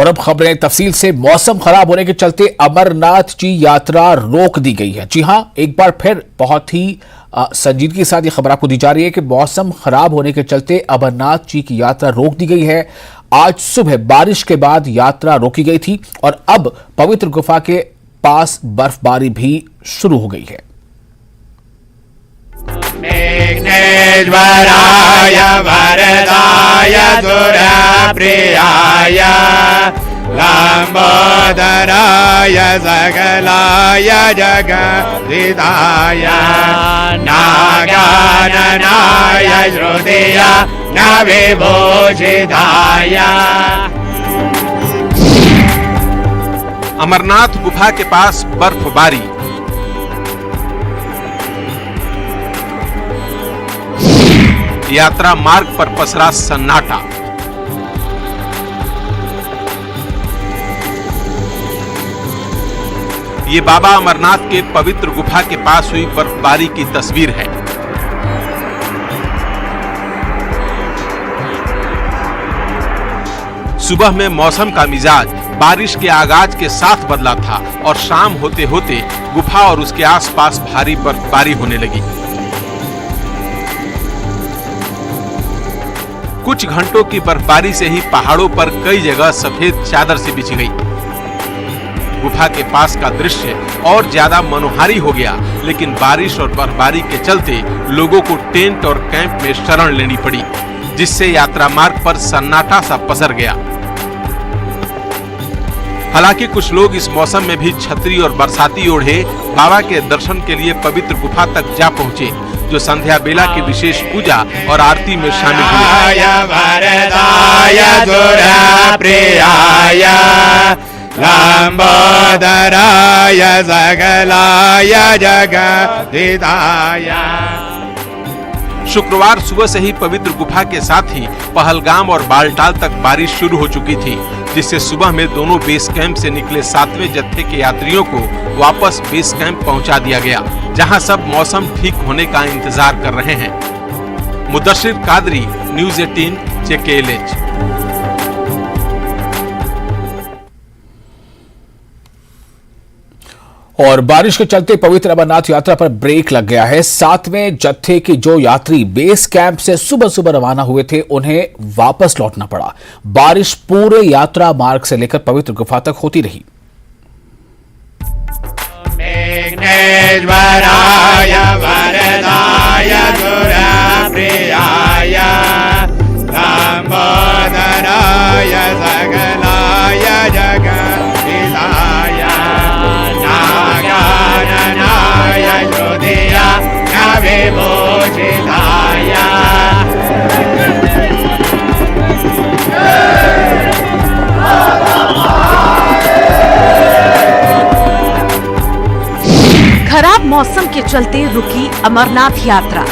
और अब खबरें तफसील से। मौसम खराब होने के चलते अमरनाथ जी यात्रा रोक दी गई है। जी हां, एक बार फिर बहुत ही संजीदगी के साथ ये खबर आपको दी जा रही है कि मौसम खराब होने के चलते अमरनाथ जी की यात्रा रोक दी गई है। आज सुबह बारिश के बाद यात्रा रोकी गई थी और अब पवित्र गुफा के पास बर्फबारी भी शुरू हो गई है। विघ्नेश्वराय वरदाय सुरप्रियाय लंबोदराय सकलाय जगदिताय नागाननाय श्रुतिय न विभूषिताय। अमरनाथ गुफा के पास बर्फबारी, यात्रा मार्ग पर पसरा सन्नाटा। ये बाबा अमरनाथ के पवित्र गुफा के पास हुई बर्फबारी की तस्वीर है। सुबह में मौसम का मिजाज बारिश के आगाज के साथ बदला था और शाम होते होते गुफा और उसके आसपास भारी बर्फबारी होने लगी। कुछ घंटों की बर्फबारी से ही पहाड़ों पर कई जगह सफेद चादर से बिछ गई। गुफा के पास का दृश्य और ज्यादा मनोहारी हो गया, लेकिन बारिश और बर्फबारी के चलते लोगों को टेंट और कैंप में शरण लेनी पड़ी, जिससे यात्रा मार्ग पर सन्नाटा सा पसर गया। हालांकि कुछ लोग इस मौसम में भी छतरी और बरसाती ओढ़े बाबा के दर्शन के लिए पवित्र गुफा तक जा पहुंचे, जो संध्या बेला की विशेष पूजा और आरती में शामिल हुए। वरदाय सुरप्रियाय लंबोदराय सकलाय जगदिताय। शुक्रवार सुबह से ही पवित्र गुफा के साथ ही पहलगाम और बालटाल तक बारिश शुरू हो चुकी थी, जिससे सुबह में दोनों बेस कैंप से निकले 7वें जत्थे के यात्रियों को वापस बेस कैंप पहुंचा दिया गया, जहां सब मौसम ठीक होने का इंतजार कर रहे हैं। Mudassir Qadri, news 18 JKLH। और बारिश के चलते पवित्र अमरनाथ यात्रा पर ब्रेक लग गया है। 7वें जत्थे के जो यात्री बेस कैंप से सुबह सुबह रवाना हुए थे, उन्हें वापस लौटना पड़ा। बारिश पूरे यात्रा मार्ग से लेकर पवित्र गुफा तक होती रही। विघ्नेश्वराय वरदाय सुरप्रियाय लंबोदराय सकलाय जगदिताय नागाननाय श्रुतिय न विभूषिताय। खराब मौसम के चलते रुकी अमरनाथ यात्रा।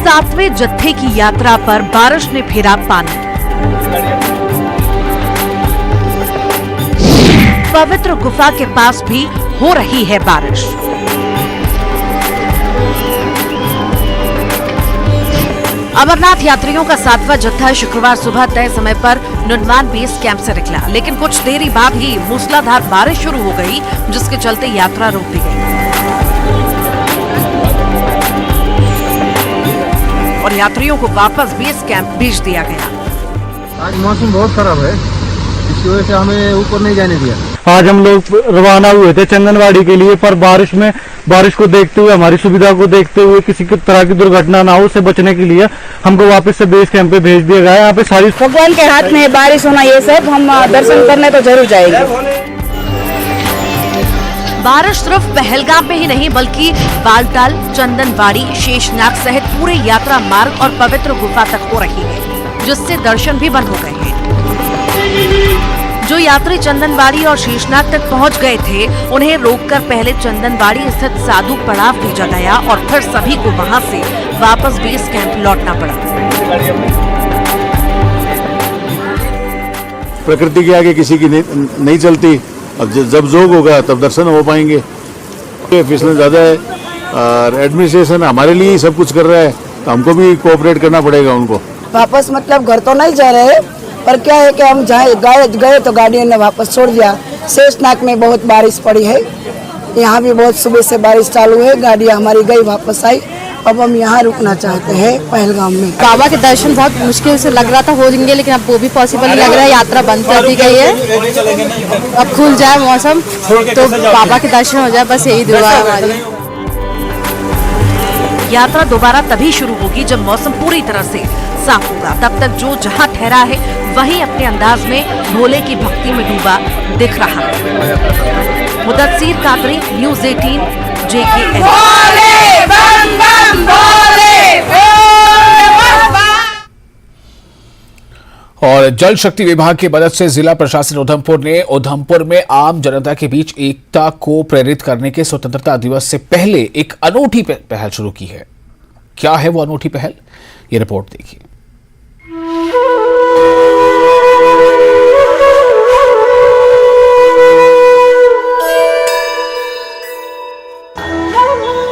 7वें जत्थे की यात्रा पर बारिश ने फेरा पानी। पवित्र गुफा के पास भी हो रही है बारिश। अमरनाथ यात्रियों का 7वां जत्था शुक्रवार सुबह तय समय पर नुनवान बेस कैंप से निकला, लेकिन कुछ देरी बाद ही मूसलाधार बारिश शुरू हो गई, जिसके चलते यात्रा रोक दी गई और यात्रियों को वापस बेस कैंप भेज दिया गया। आज मौसम बहुत खराब है, इसकी वजह से हमें ऊपर नहीं जाने दिया। आज हम लोग रवाना हुए थे चंदनवाड़ी के लिए, पर बारिश को देखते हुए, हमारी सुविधा को देखते हुए, किसी तरह की दुर्घटना ना हो उससे बचने के लिए हमको वापस से बेस कैंप पे भेज दिया गया है। यहाँ पे सारी भगवान के हाथ में बारिश होना, ये सब हम दर्शन करने तो जरूर जाएंगे। बारिश सिर्फ पहलगाम में ही नहीं बल्कि बालटाल, चंदनवाड़ी, शेषनाग सहित पूरे यात्रा मार्ग और पवित्र गुफा तक हो रही है, जिससे दर्शन भी बंद हो गए हैं। जो यात्री चंदनवाड़ी और शेषनाग तक पहुंच गए थे, उन्हें रोककर पहले चंदनवाड़ी स्थित साधु पड़ाव भेजा गया और फिर सभी को वहां से वापस बेस कैंप लौटना पड़ा। प्रकृति के आगे किसी की नहीं चलती। अब जब जोग होगा तब दर्शन हो पाएंगे। फिसलन ज्यादा है और एडमिनिस्ट्रेशन हमारे लिए सब कुछ कर रहा है, तो हमको भी कोऑपरेट करना पड़ेगा उनको। वापस मतलब घर तो नहीं जा रहे, पर क्या है कि हम गए तो गाड़ियों ने वापस छोड़ दिया। शेषनाग में बहुत बारिश पड़ी है, यहाँ भी बहुत सुबह से बारिश चालू है, गाड़ियाँ हमारी गई वापस आई। अब हम यहाँ रुकना चाहते हैं पहलगाम में। बाबा के दर्शन बहुत मुश्किल से लग रहा था हो जाएंगे, लेकिन अब वो भी पॉसिबल नहीं लग रहा है। यात्रा बंद कर दी गई है, अब खुल जाए मौसम तो बाबा के दर्शन हो जाए, बस यही दुआ है हमारी। यात्रा दोबारा तभी शुरू होगी जब मौसम पूरी तरह से साफ होगा। तब तक जो जहां ठहरा है वही अपने अंदाज में भोले की भक्ति में डूबा दिख रहा है। Mudassir Qadri, news 18 JKN। और जल शक्ति विभाग की मदद से जिला प्रशासन उधमपुर ने उधमपुर में आम जनता के बीच एकता को प्रेरित करने के स्वतंत्रता दिवस से पहले एक अनूठी पहल शुरू की है। क्या है वो अनूठी पहल, ये रिपोर्ट देखिए।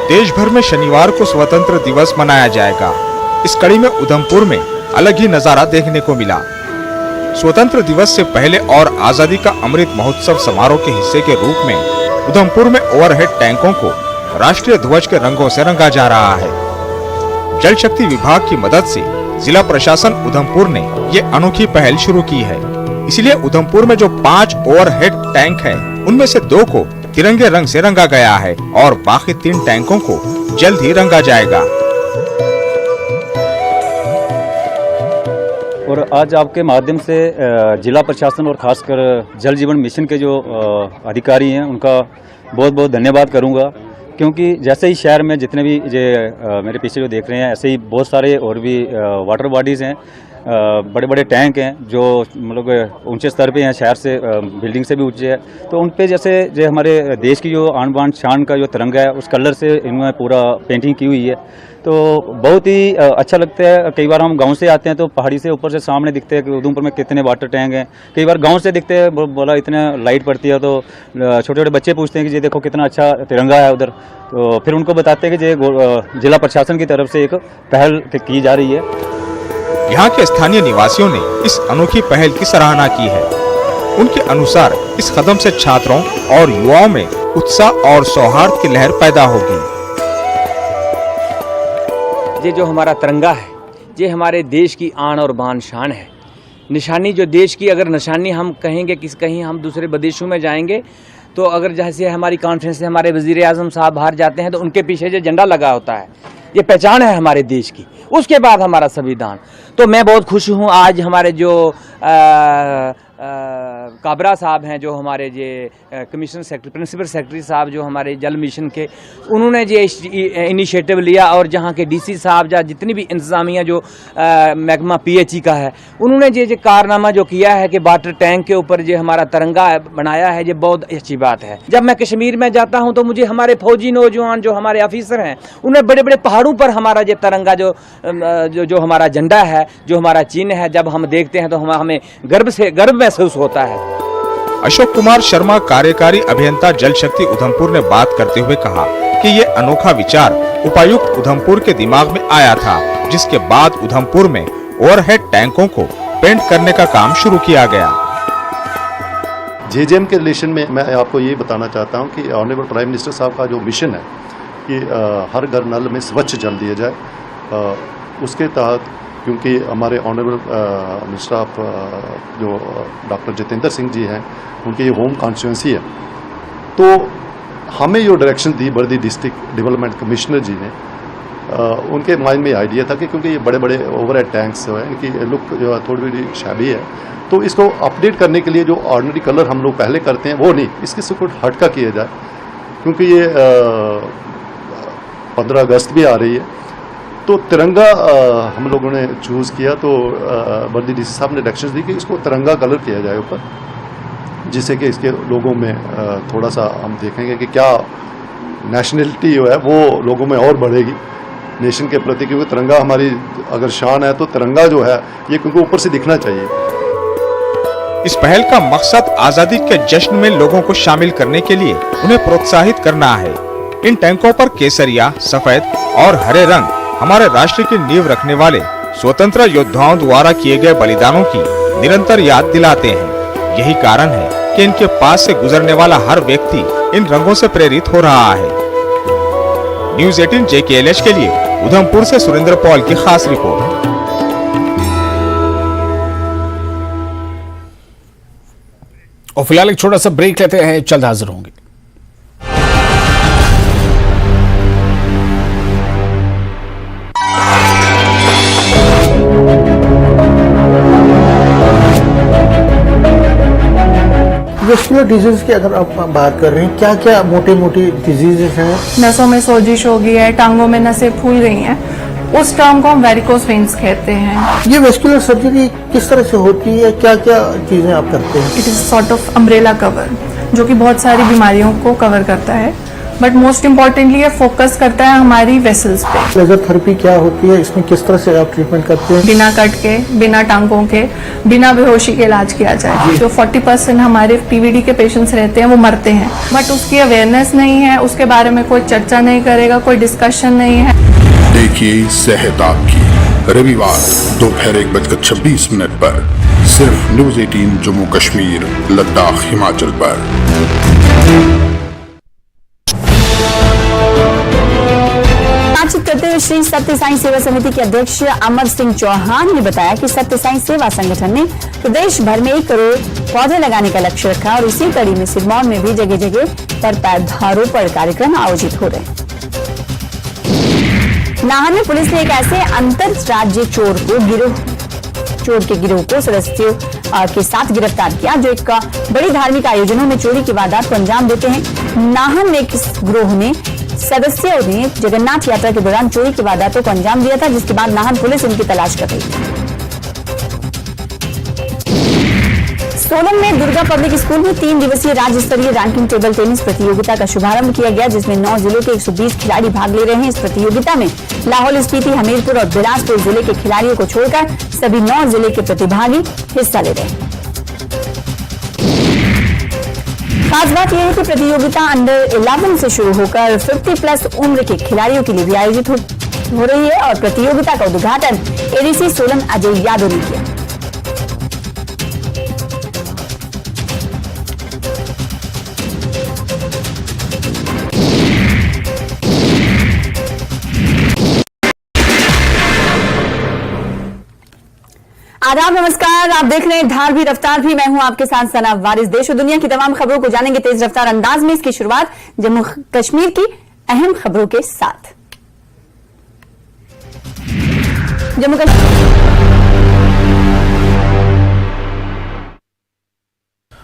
देश भर में शनिवार को स्वतंत्र दिवस मनाया जाएगा। इस कड़ी में उधमपुर में अलग ही नजारा देखने को मिला। स्वतंत्र दिवस से पहले और आजादी का अमृत महोत्सव समारोह के हिस्से के रूप में उधमपुर में ओवरहेड टैंकों को राष्ट्रीय ध्वज के रंगों से रंगा जा रहा है। जल शक्ति विभाग की मदद से जिला प्रशासन उधमपुर ने ये अनोखी पहल शुरू की है। इसलिए उधमपुर में जो 5 ओवरहेड टैंक हैं, उनमें से 2 को तिरंगे रंग से रंगा गया है और बाकी 3 टैंकों को जल्द ही रंगा जाएगा। और आज आपके माध्यम से जिला प्रशासन और खासकर जल जीवन मिशन के जो अधिकारी हैं उनका बहुत बहुत धन्यवाद करूंगा, क्योंकि जैसे ही शहर में जितने भी मेरे पीछे जो देख रहे हैं, ऐसे ही बहुत सारे और भी वाटर बॉडीज़ हैं, बड़े बड़े टैंक हैं जो मतलब ऊंचे स्तर पे हैं, शहर से बिल्डिंग से भी ऊंचे है। तो उन पे जैसे जो हमारे देश की जो आन बान शान का जो तिरंगा है उस कलर से इन्होंने पूरा पेंटिंग की हुई है, तो बहुत ही अच्छा लगता है। कई बार हम गांव से आते हैं तो पहाड़ी से ऊपर से सामने दिखते हैं कि उधमपुर में कितने वाटर टैंक हैं। कई बार गांव से दिखते हैं, बोला इतने लाइट पड़ती है, तो छोटे छोटे बच्चे पूछते हैं कि ये देखो कितना अच्छा तिरंगा है उधर। तो फिर उनको बताते हैं कि ये जिला प्रशासन की तरफ से एक पहल की जा रही है। यहाँ के स्थानीय निवासियों ने इस अनोखी पहल की सराहना की है। उनके अनुसार इस कदम से छात्रों और युवाओं में उत्साह और सौहार्द की लहर पैदा होगी। ये जो हमारा तिरंगा है, ये हमारे देश की आन और बान शान है, निशानी जो देश की। अगर निशानी हम कहेंगे कि कहीं हम दूसरे विदेशों में जाएंगे तो अगर जैसे हमारी कॉन्फ्रेंस से हमारे वजीर आजम साहब बाहर जाते हैं तो उनके पीछे जो झंडा लगा होता है, ये पहचान है हमारे देश की। उसके बाद हमारा संविधान। तो मैं बहुत खुश हूँ आज हमारे जो काबरा साहब हैं, जो हमारे ये कमिश्नर सेक्रेटरी प्रिंसिपल सेक्रेटरी साहब जो हमारे जल मिशन के, उन्होंने ये इनिशिएटिव लिया और जहाँ के डीसी साहब या जितनी भी इंतजामिया जो महकमा PHE का है, उन्होंने ये कारनामा जो किया है कि वाटर टैंक के ऊपर जो हमारा तिरंगा बनाया है, ये बहुत अच्छी बात है। जब मैं कश्मीर में जाता हूँ तो मुझे हमारे फौजी नौजवान जो हमारे ऑफिसर हैं, उन्हें बड़े बड़े पहाड़ों पर हमारा ये तिरंगा जो हमारा झंडा है, जो हमारा चिन्ह है, जब हम देखते हैं तो हमें गर्व महसूस होता है। अशोक कुमार शर्मा, कार्यकारी अभियंता जल शक्ति उधमपुर ने बात करते हुए कहा कि ये अनोखा विचार उपायुक्त उधमपुर के दिमाग में आया था, जिसके बाद उधमपुर में ओवरहेड टैंकों को पेंट करने का काम शुरू किया गया। JJM के रिलेशन में मैं आपको ये बताना चाहता हूँ कि ऑनरेबल प्राइम मिनिस्टर साहब का जो मिशन है कि हर घर नल में स्वच्छ जल दिया जाए, उसके तहत क्योंकि हमारे ऑनरेबल मिनिस्टर ऑफ जो डॉक्टर जितेंद्र सिंह जी हैं, उनकी होम कॉन्स्टिट्यूंसी है, तो हमें जो डायरेक्शन दी बर्दी डिस्ट्रिक्ट डेवलपमेंट कमिश्नर जी ने, उनके माइंड में आइडिया था कि क्योंकि ये बड़े बड़े ओवरहेड टैंक्स जो है, इनकी लुक जो है थोड़ी बड़ी शैबी है, तो इसको अपडेट करने के लिए जो ऑर्डिनरी कलर हम लोग पहले करते हैं वो नहीं, इसके से कुछ हटका किया जाए, क्योंकि ये 15 अगस्त भी आ रही है। तो तिरंगा हम लोगों ने चूज़ किया, तो बर्दी डीसी साहब ने डायरेक्शंस दी कि इसको तिरंगा कलर किया जाए ऊपर, जिससे कि इसके लोगों में थोड़ा सा हम देखेंगे कि क्या नेशनलिटी जो है वो लोगों में और बढ़ेगी नेशन के प्रति, क्योंकि तिरंगा हमारी अगर शान है तो तिरंगा जो है ये क्योंकि ऊपर से दिखना चाहिए। इस पहल का मकसद आजादी के जश्न में लोगों को शामिल करने के लिए उन्हें प्रोत्साहित करना है। इन टैंकों पर केसरिया, सफेद और हरे रंग हमारे राष्ट्र की नींव रखने वाले स्वतंत्र योद्धाओं द्वारा किए गए बलिदानों की निरंतर याद दिलाते हैं। यही कारण है कि इनके पास से गुजरने वाला हर व्यक्ति इन रंगों से प्रेरित हो रहा है। न्यूज़ 18 JKLH के लिए उधमपुर से सुरेंद्र पॉल की खास रिपोर्ट। और फिलहाल एक छोटा सा ब्रेक लेते हैं, जल्द हाजिर होंगे। वेस्कुलर डिजीज की अगर आप बात कर रहे हैं, क्या क्या मोटे मोटे डिजीजेस हैं? नसों में सोजिश हो गई है, टांगों में नसें फूल गई हैं, उस टर्म को हम वेरिकोस वेन्स कहते हैं। ये वेस्कुलर सर्जरी किस तरह से होती है, क्या क्या चीजें आप करते हैं? It is sort of umbrella cover जो कि बहुत सारी बीमारियों को कवर करता है, बट मोस्ट इम्पोर्टेंटली ये फोकस करता है हमारी वेसल्स पे। लेजर थेरेपी क्या होती है, इसमें किस तरह से आप ट्रीटमेंट करते हैं? बिना कट के, बिना टांगों के, बिना बेहोशी के इलाज किया जाए। जो 40% हमारे PVD के पेशेंट्स रहते हैं वो मरते हैं, बट उसकी अवेयरनेस नहीं है, उसके बारे में कोई चर्चा नहीं करेगा, कोई डिस्कशन नहीं है। देखिए सेहत आपकी, रविवार दोपहर 1:26 पर सिर्फ न्यूज़ 18 जम्मू कश्मीर लद्दाख हिमाचल पर। बातचीत करते हुए श्री सत्य साई सेवा समिति के अध्यक्ष अमर सिंह चौहान ने बताया कि सत्य साई सेवा संगठन ने प्रदेश भर में 1 करोड़ पौधे लगाने का लक्ष्य रखा और इसी कड़ी में सिरमौर में भी जगह जगह पर पौधारोपण कार्यक्रम आयोजित हो रहे। नाहन में पुलिस ने एक ऐसे अंतर राज्य चोर के गिरोह को सदस्यों के साथ गिरफ्तार किया जो एक बड़ी धार्मिक आयोजनों में चोरी की वारदात को अंजाम देते हैं। नाहन में एक गिरोह ने सदस्यों ने जगन्नाथ यात्रा के दौरान चोरी की वारदातों को अंजाम दिया था, जिसके बाद नाहन पुलिस इनकी तलाश कर रही थी। सोलन में दुर्गा पब्लिक स्कूल में 3 दिवसीय राज्य स्तरीय रैंकिंग टेबल टेनिस प्रतियोगिता का शुभारंभ किया गया, जिसमें 9 जिलों के 120 खिलाड़ी भाग ले रहे हैं। इस प्रतियोगिता में लाहौल स्पीति, हमीरपुर और बिलासपुर जिले के खिलाड़ियों को छोड़कर सभी 9 जिले के प्रतिभागी हिस्सा ले रहे हैं। खास बात यह है कि प्रतियोगिता अंडर 11 से शुरू होकर 50+ उम्र के खिलाड़ियों के लिए भी आयोजित हो रही है और प्रतियोगिता का उद्घाटन ADC सोलन अजय यादव ने किया। आदाब, नमस्कार। आप देख रहे हैं धार भी रफ्तार भी। मैं हूं आपके साथ सना वारिस। देश और दुनिया की तमाम खबरों को जानेंगे तेज रफ्तार अंदाज में। इसकी शुरुआत जम्मू कश्मीर की अहम खबरों के साथ। जम्मू कश्मीर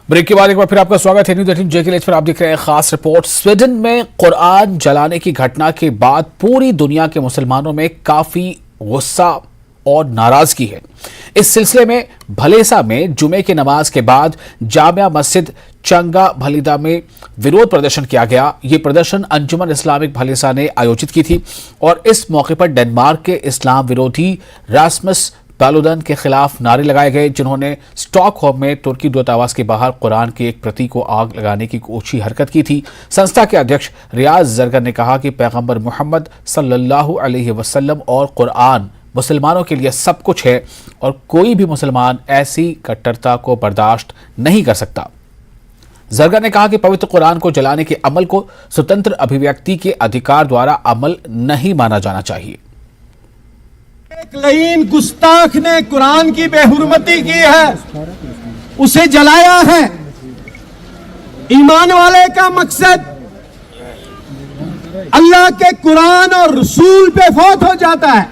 ब्रेक के बाद एक बार फिर आपका स्वागत है न्यूज़ 18 JKLH पर। आप देख रहे हैं खास रिपोर्ट। स्वीडन में कुरान जलाने की घटना के बाद पूरी दुनिया के मुसलमानों में काफी गुस्सा और नाराजगी है। इस सिलसिले में भलेसा में जुमे की नमाज के बाद जामिया मस्जिद चंगा भलीदा में विरोध प्रदर्शन किया गया। ये प्रदर्शन अंजुमन इस्लामिक भलेसा ने आयोजित की थी और इस मौके पर डेनमार्क के इस्लाम विरोधी रास्मस पालुदन के खिलाफ नारे लगाए गए, जिन्होंने स्टॉकहोम में तुर्की दूतावास के बाहर कुरान की एक प्रति को आग लगाने की ऊंची हरकत की थी। संस्था के अध्यक्ष रियाज जरगर ने कहा कि पैगंबर मोहम्मद सल्लल्लाहु अलैहि वसल्लम और कुरान मुसलमानों के लिए सब कुछ है और कोई भी मुसलमान ऐसी कट्टरता को बर्दाश्त नहीं कर सकता। जरगर ने कहा कि पवित्र कुरान को जलाने के अमल को स्वतंत्र अभिव्यक्ति के अधिकार द्वारा अमल नहीं माना जाना चाहिए। एक लईन गुस्ताख ने कुरान की बेहुरमती की है, उसे जलाया है। ईमान वाले का मकसद अल्लाह के कुरान और रसूल पे फौत हो जाता है।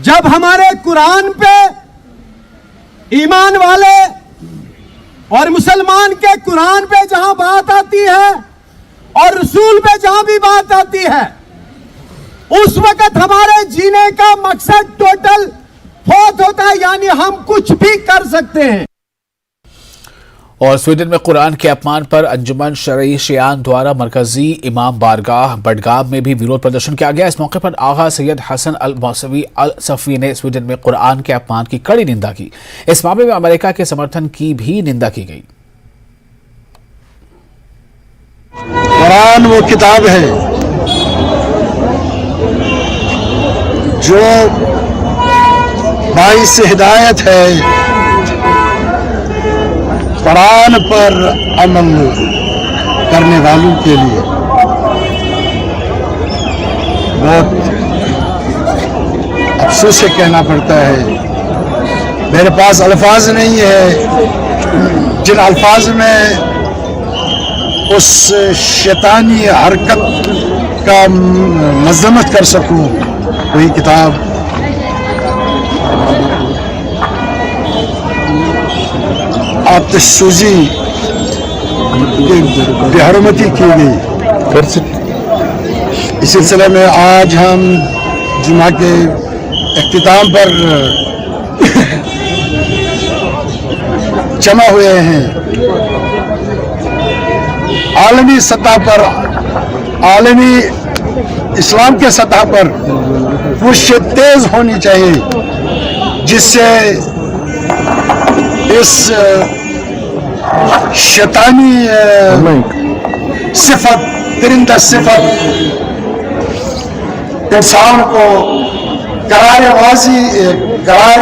जब हमारे कुरान पे ईमान वाले और मुसलमान के कुरान पे जहां बात आती है और रसूल पे जहां भी बात आती है, उस वक्त हमारे जीने का मकसद टोटल फौत होता है, यानी हम कुछ भी कर सकते हैं। और स्वीडन में कुरान के अपमान पर अंजुमन शरई शियान द्वारा मरकजी इमाम बारगाह बडगाम में भी विरोध प्रदर्शन किया गया। इस मौके पर आगा सैयद हसन अल मौसवी अल सफ़ी ने स्वीडन में कुरान के अपमान की कड़ी निंदा की। इस मामले में अमेरिका के समर्थन की भी निंदा की गई। कुरान वो किताब है जो बाइस हिदायत है कुरान पर अमल करने वालों के लिए। बहुत अफसोस से कहना पड़ता है, मेरे पास अल्फाज नहीं है जिन अल्फाज में उस शैतानी हरकत का मजम्मत कर सकूं। वही किताब आतिशसूजी बेहरमती की गई। फिर से इस सिलसिले में आज हम जुमा के इख्तिताम पर जमा हुए हैं। आलमी सतह पर, आलमी इस्लाम के सतह पर पुश तेज होनी चाहिए, जिससे इस शैतानी सिफत, दरिंदा सिफत इंसान को करारे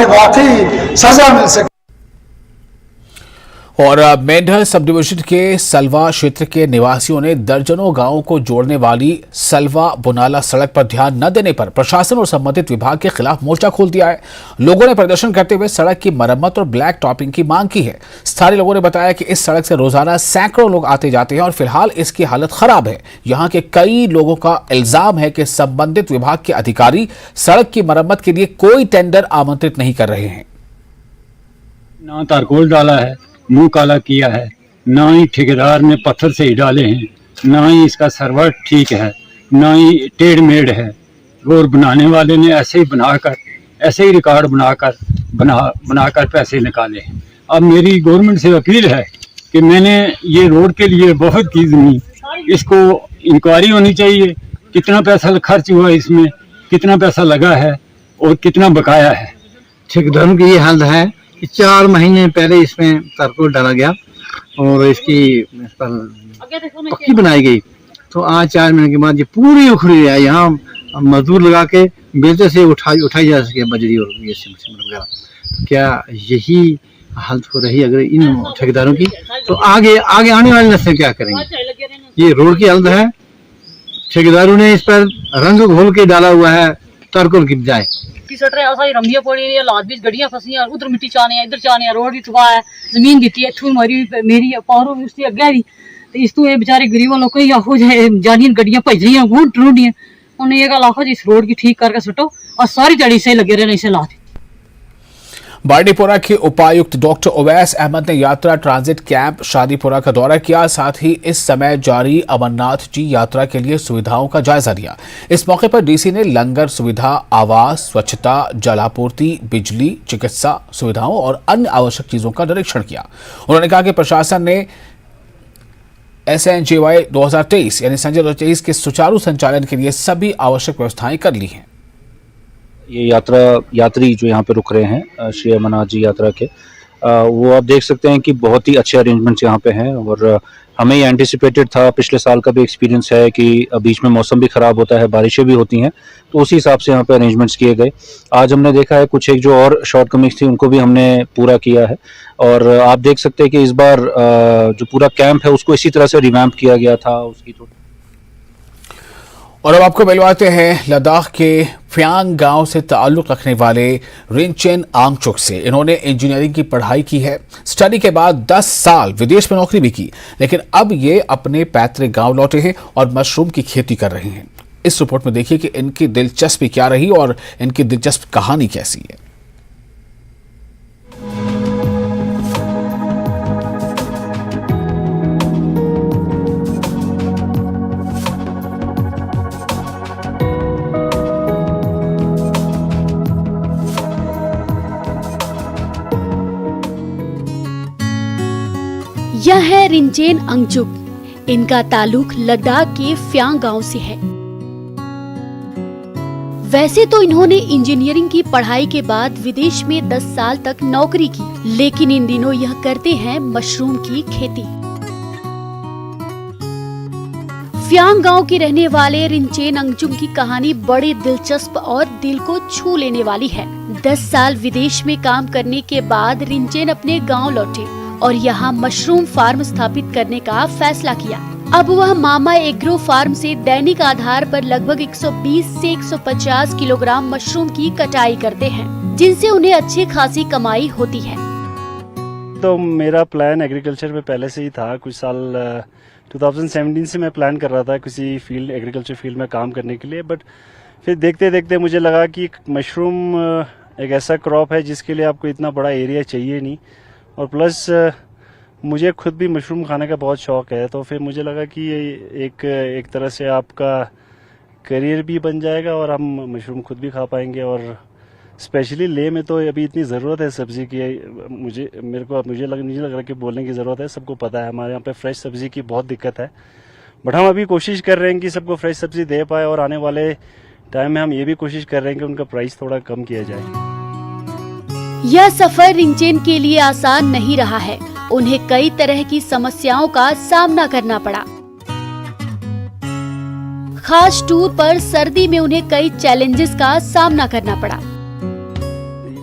वाकई सजा मिल सके। और मेंढर सब डिवीजन के सलवा क्षेत्र के निवासियों ने दर्जनों गांवों को जोड़ने वाली सलवा बुनाला सड़क पर ध्यान न देने पर प्रशासन और संबंधित विभाग के खिलाफ मोर्चा खोल दिया है। लोगों ने प्रदर्शन करते हुए सड़क की मरम्मत और ब्लैक टॉपिंग की मांग की है। स्थानीय लोगों ने बताया कि इस सड़क से रोजाना सैकड़ों लोग आते जाते हैं और फिलहाल इसकी हालत खराब है। यहाँ के कई लोगों का इल्जाम है कि संबंधित विभाग के अधिकारी सड़क की मरम्मत के लिए कोई टेंडर आमंत्रित नहीं कर रहे हैं। ना तारकोल डाला है, मुंह काला किया है, ना ही ठेकेदार ने पत्थर से ही डाले हैं, ना ही इसका सर्वर ठीक है, ना ही टेढ़ मेढ़ है। और बनाने वाले ने ऐसे ही बनाकर, ऐसे ही रिकॉर्ड बनाकर पैसे निकाले हैं। अब मेरी गवर्नमेंट से अपील है कि मैंने ये रोड के लिए बहुत की ज़मीन, इसको इंक्वायरी होनी चाहिए, कितना पैसा खर्च हुआ इसमें, कितना पैसा लगा है और कितना बकाया है। ठेकेदारों की ये हालत है कि 4 महीने पहले इसमें तारकोल डाला गया और इसकी पक्की बनाई गई, तो आज 4 महीने के बाद ये पूरी उखड़ी है। यहाँ मजदूर लगा के बेलचे से उठाई जा सके बजरी और ये सीमेंट वगैरह। क्या यही हालत हो रही अगर इन ठेकेदारों की, तो आगे आने वाली नस्लें क्या करेंगे। ये रोड की हालत है, ठेकेदारों ने इस पर रंग घोल के डाला हुआ है तारकोल की बजाय। रंबिया पड़ी है, लाद बीच गड्डियां फंसी हैं, उधर मिट्टी चाने इधर चाने, रोड भी तबाह है, जमीन दी है इतों मेरी पारों भी उसकी अगे भी, तो इस तो ये बेचारे गरीबों लोग ही हो जाए जानियन गड्डियां भज रही हैं, घूट रही हैं। उन्हें ये गल आखो जी इस रोड की ठीक करके सुटो और सारी जड़ी से लगे रहने इसे ला दी। बांडीपुरा के उपायुक्त डॉक्टर ओवैस अहमद ने यात्रा ट्रांजिट कैंप शादीपुरा का दौरा किया। साथ ही इस समय जारी अमरनाथ जी यात्रा के लिए सुविधाओं का जायजा लिया। इस मौके पर डीसी ने लंगर सुविधा, आवास, स्वच्छता, जलापूर्ति, बिजली, चिकित्सा सुविधाओं और अन्य आवश्यक चीजों का निरीक्षण किया। उन्होंने कहा कि प्रशासन ने SNJY 2023 यानी संजय 2023 के सुचारू संचालन के लिए सभी आवश्यक व्यवस्थाएं कर ली हैं। ये यात्री जो यहाँ पे रुक रहे हैं श्री अमरनाथ जी यात्रा के, वो आप देख सकते हैं कि बहुत ही अच्छे अरेंजमेंट्स यहाँ पे हैं और हमें ये एंटिसिपेटेड था। पिछले साल का भी एक्सपीरियंस है कि बीच में मौसम भी ख़राब होता है, बारिशें भी होती हैं, तो उसी हिसाब से यहाँ पे अरेंजमेंट्स किए गए। आज हमने देखा है कुछ एक जो और शॉर्टकमिंग्स थी उनको भी हमने पूरा किया है और आप देख सकते हैं कि इस बार जो पूरा कैंप है उसको इसी तरह से रिवैम्प किया गया था उसकी। और अब आपको मिलवाते हैं लद्दाख के फ्यांग गांव से ताल्लुक रखने वाले रिंचेन आंगचुक से। इन्होंने इंजीनियरिंग की पढ़ाई की है। स्टडी के बाद 10 साल विदेश में नौकरी भी की, लेकिन अब ये अपने पैतृक गांव लौटे हैं और मशरूम की खेती कर रहे हैं। इस रिपोर्ट में देखिए कि इनकी दिलचस्पी क्या रही और इनकी दिलचस्प कहानी कैसी है। यह है रिंचेन आंगचुक। इनका ताल्लुक लद्दाख के फ्यांग गांव से है। वैसे तो इन्होंने इंजीनियरिंग की पढ़ाई के बाद विदेश में 10 साल तक नौकरी की, लेकिन इन दिनों यह करते हैं मशरूम की खेती। फ्यांग गांव के रहने वाले रिंचेन अंगचुम की कहानी बड़ी दिलचस्प और दिल को छू लेने वाली है। 10 साल विदेश में काम करने के बाद रिंचेन अपने गांव लौटे और यहाँ मशरूम फार्म स्थापित करने का फैसला किया। अब वह मामा एग्रो फार्म से दैनिक आधार पर लगभग 120 से 150 किलोग्राम मशरूम की कटाई करते हैं, जिनसे उन्हें अच्छी खासी कमाई होती है। तो मेरा प्लान एग्रीकल्चर में पहले से ही था। कुछ साल 2017 से मैं प्लान कर रहा था किसी एग्रीकल्चर फील्ड में काम करने के लिए, बट फिर देखते देखते मुझे लगा कि मशरूम एक ऐसा क्रॉप है जिसके लिए आपको इतना बड़ा एरिया चाहिए नहीं, और प्लस मुझे खुद भी मशरूम खाने का बहुत शौक है। तो फिर मुझे लगा कि ये एक तरह से आपका करियर भी बन जाएगा और हम मशरूम खुद भी खा पाएंगे। और स्पेशली ले में तो अभी इतनी ज़रूरत है सब्ज़ी की, मुझे नहीं लग रहा कि बोलने की ज़रूरत है। सबको पता है हमारे यहाँ पे फ्रेश सब्ज़ी की बहुत दिक्कत है, बट हम अभी कोशिश कर रहे हैं कि सबको फ्रेश सब्ज़ी दे पाए, और आने वाले टाइम में हम ये भी कोशिश कर रहे हैं कि उनका प्राइस थोड़ा कम किया जाए। यह सफर रिंचेन के लिए आसान नहीं रहा है। उन्हें कई तरह की समस्याओं का सामना करना पड़ा। खास टूर पर सर्दी में उन्हें कई चैलेंजेस का सामना करना पड़ा।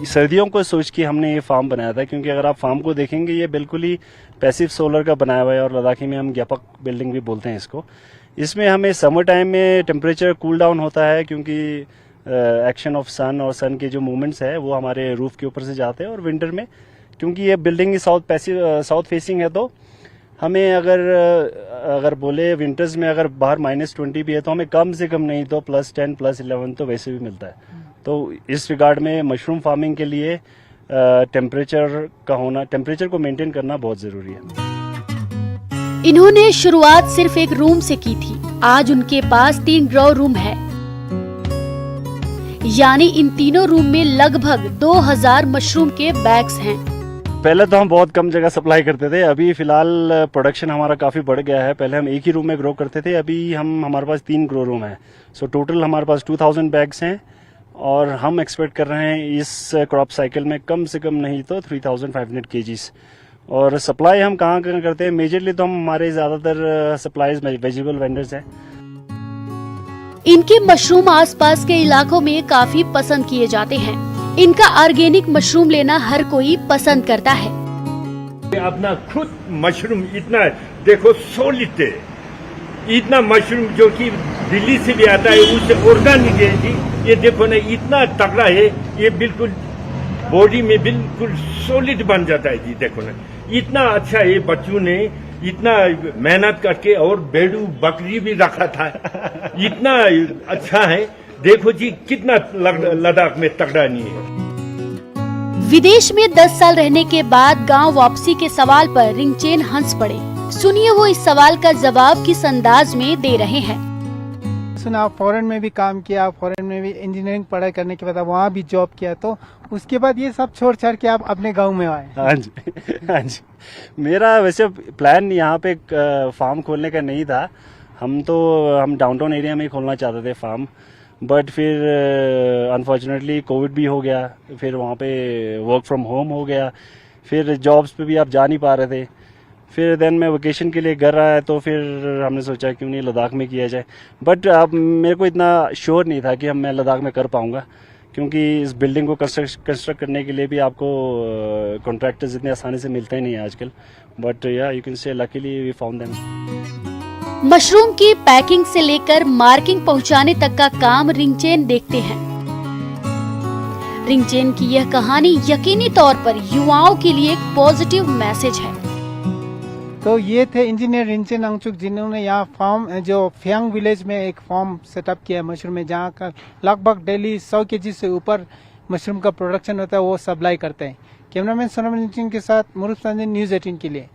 सर्दियों को सोच के हमने ये फार्म बनाया था, क्योंकि अगर आप फार्म को देखेंगे ये बिल्कुल ही पैसिव सोलर का बनाया हुआ है, और लद्दाखी में हम ज्ञापक बिल्डिंग भी बोलते हैं इसको। इसमें हमें समर टाइम में टेम्परेचर कूल डाउन होता है, क्योंकि एक्शन ऑफ सन और सन के जो मूवमेंट्स है वो हमारे रूफ के ऊपर से जाते हैं। और विंटर में क्योंकि ये बिल्डिंग साउथ फेसिंग है, तो हमें अगर बोले विंटर्स में अगर बाहर -20 भी है तो हमें कम से कम नहीं तो +10 +11 तो वैसे भी मिलता है। तो इस रिगार्ड में मशरूम फार्मिंग के लिए टेम्परेचर को मेंटेन करना बहुत जरूरी है। इन्होंने शुरुआत सिर्फ एक रूम से की थी। आज उनके पास 3 ग्रो रूम है, यानी इन तीनों रूम में लगभग 2000 मशरूम के बैग्स हैं। पहले तो हम बहुत कम जगह सप्लाई करते थे, अभी फिलहाल प्रोडक्शन हमारा काफ़ी बढ़ गया है। पहले हम एक ही रूम में ग्रो करते थे, अभी हमारे पास 3 ग्रो रूम है। सो टोटल हमारे पास 2000 बैग्स हैं, और हम एक्सपेक्ट कर रहे हैं इस क्रॉप साइकिल में कम से कम नहीं तो 3500 केजीज। और सप्लाई हम कहाँ करते हैं, मेजरली तो हम हमारे ज़्यादातर सप्लाईज वेजिटेबल वेंडर्स हैं। इनके मशरूम आसपास के इलाकों में काफी पसंद किए जाते हैं। इनका ऑर्गेनिक मशरूम लेना हर कोई पसंद करता है। अपना खुद मशरूम इतना देखो सॉलिड है, इतना मशरूम जो कि दिल्ली से भी आता है, उससे ऑर्गेनिक है जी। ये देखो ना इतना तगड़ा है, ये बिल्कुल बॉडी में बिल्कुल सॉलिड बन जाता है जी। देखो ना इतना अच्छा है, बच्चों ने इतना मेहनत करके, और बेड़ू बकरी भी रखा था, इतना अच्छा है। देखो जी कितना लद्दाख में तगड़ा नहीं है। विदेश में 10 साल रहने के बाद गांव वापसी के सवाल पर रिंचेन हंस पड़े। सुनिए वो इस सवाल का जवाब किस अंदाज में दे रहे हैं। सुना फॉरेन में भी काम किया, फॉरेन में भी इंजीनियरिंग पढ़ाई करने के बाद वहाँ भी जॉब किया, तो उसके बाद ये सब छोड़ छाड़ के आप अपने गांव में आए। हाँ जी। मेरा वैसे प्लान यहाँ पे फार्म खोलने का नहीं था। हम डाउनटाउन एरिया में ही खोलना चाहते थे फार्म, बट फिर अनफॉर्चुनेटली कोविड भी हो गया, फिर वहाँ पे वर्क फ्रॉम होम हो गया, फिर जॉब्स पे भी आप जा नहीं पा रहे थे। फिर देन मैं वेकेशन के लिए घर आया, तो फिर हमने सोचा क्यों नहीं लद्दाख में किया जाए। बट अब मेरे को इतना श्योर नहीं था कि मैं लद्दाख में कर पाऊँगा, क्योंकि इस बिल्डिंग को कंस्ट्रक्ट करने के लिए भी आपको कॉन्ट्रैक्टर्स इतने आसानी से मिलते ही नहीं है आजकल। बट या you can say luckily we found them. Mushroom की पैकिंग से लेकर मार्किंग पहुंचाने तक का काम रिंचेन देखते हैं। रिंचेन की यह कहानी यकीनी तौर पर युवाओं के लिए एक पॉजिटिव मैसेज है। तो ये थे इंजीनियर रिंचेन अंगचुक, जिन्होंने यहाँ फार्म जो फ्यांग विलेज में एक फार्म सेटअप किया है मशरूम में, जहाँ का लगभग डेली 100 केजी से ऊपर मशरूम का प्रोडक्शन होता है, वो सप्लाई करते हैं। कैमरामैन सोनम के साथ मुरुफ संजय, न्यूज़ 18 के लिए।